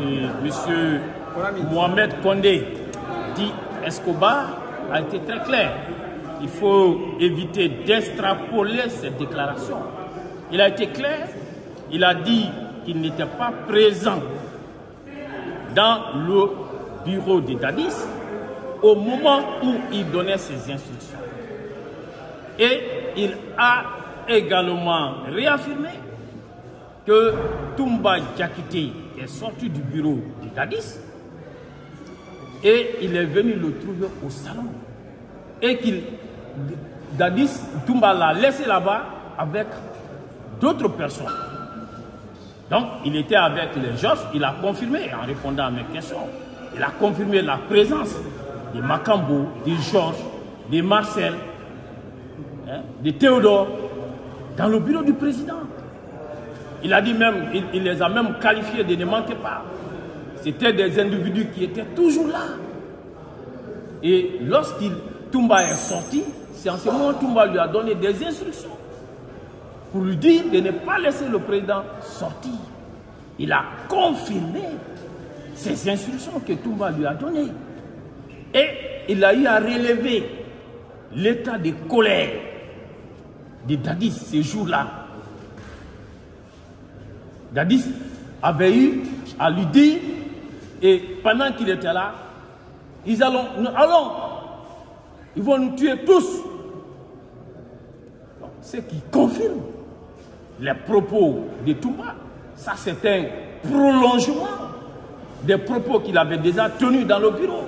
M. Mohamed Condé, dit Escobar, a été très clair. Il faut éviter d'extrapoler cette déclaration. Il a été clair, il a dit qu'il n'était pas présent dans le bureau de Dadis au moment où il donnait ses instructions. Et il a également réaffirmé que Toumba Diakité est sorti du bureau de Dadis et il est venu le trouver au salon. Et Toumba l'a laissé là-bas avec d'autres personnes. Donc, il était avec les Georges, il a confirmé en répondant à mes questions. Il a confirmé la présence de Makambo, de Georges, de Marcel, de Théodore dans le bureau du président. Il a dit même, il les a même qualifiés de ne manquer pas. C'était des individus qui étaient toujours là. Et lorsqu'il Toumba est sorti, c'est en ce moment que Toumba lui a donné des instructions pour lui dire de ne pas laisser le président sortir. Il a confirmé ces instructions que Toumba lui a données. Et il a eu à relever l'état de colère de Dadis ces jours-là. Dadis avait eu à lui dire, et pendant qu'il était là, ils vont nous tuer tous. Ce qui confirme les propos de Toumba. Ça, c'est un prolongement des propos qu'il avait déjà tenus dans le bureau.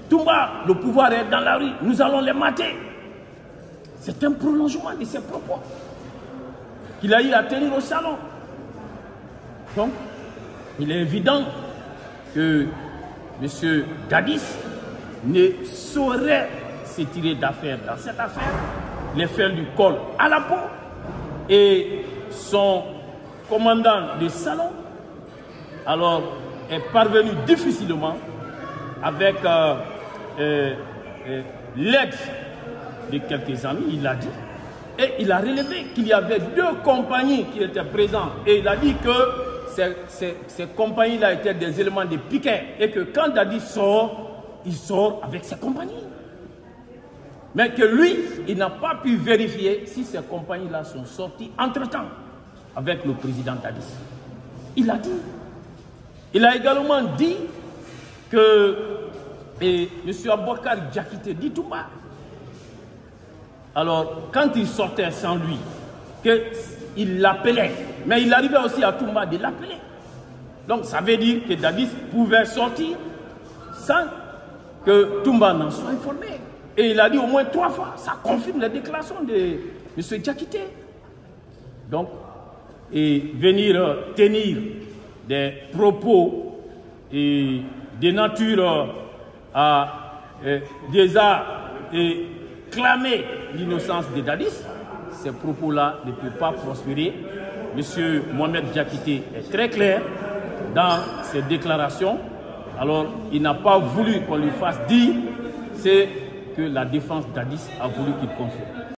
Toumba, le pouvoir est dans la rue, nous allons les mater. C'est un prolongement de ses propos qu'il a eu à tenir au salon. Donc, il est évident que M. Dadis ne saurait se tirer d'affaire dans cette affaire. Les faits lui collent à la peau. Et son commandant de salon, alors, est parvenu difficilement avec l'aide de quelques amis, il l'a dit. Et il a relevé qu'il y avait 2 compagnies qui étaient présentes. Et il a dit que ces compagnies-là étaient des éléments de piquet. Et que quand Dadis sort, il sort avec ses compagnies. Mais que lui, il n'a pas pu vérifier si ces compagnies-là sont sorties entre-temps avec le président Dadis. Il a dit. Il a également dit que M. Abouakar Diakité dit Toumba. Alors, quand il sortait sans lui, qu'il l'appelait, mais il arrivait aussi à Toumba de l'appeler. Donc, ça veut dire que Dadis pouvait sortir sans que Toumba n'en soit informé. Et il a dit au moins 3 fois. Ça confirme les déclarations de M. Diakité. Donc, et venir tenir des propos et de nature à déjà clamer l'innocence de Dadis, ces propos-là ne peuvent pas prospérer. M. Mohamed Diakité est très clair dans ses déclarations. Alors, il n'a pas voulu qu'on lui fasse dire, c'est que la défense Dadis a voulu qu'il confirme.